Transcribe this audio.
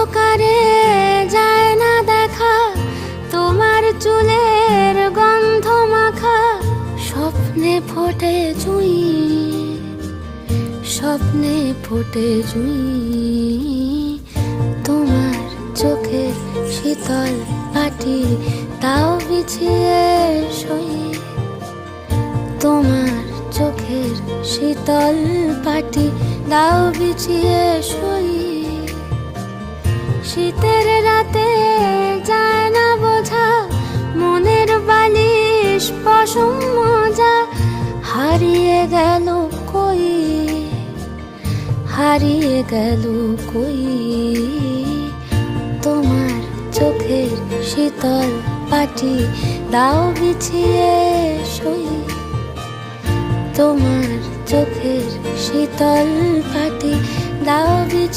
অন্ধকারে যায় না দেখা, তোমার চুলের গন্ধ মাখা। স্বপ্নে ফোটে জুঁই, স্বপ্নে ফোটে জুঁই, তোমার চোখের শীতল পাটি তাও বিছিয়ে শুই। তোমার চোখের শীতল পাটি দাও বিছিয়ে শুই। শীতের রাতে যায় না বোঝা, মনের বালিশ পশম মজা হারিয়ে গেল কই, হারিয়ে গেল কই। তোমার চোখের শীতল পাটি দাও বিছিয়ে শুই। তোমার চোখের শীতল পাটি দাও বিছিয়ে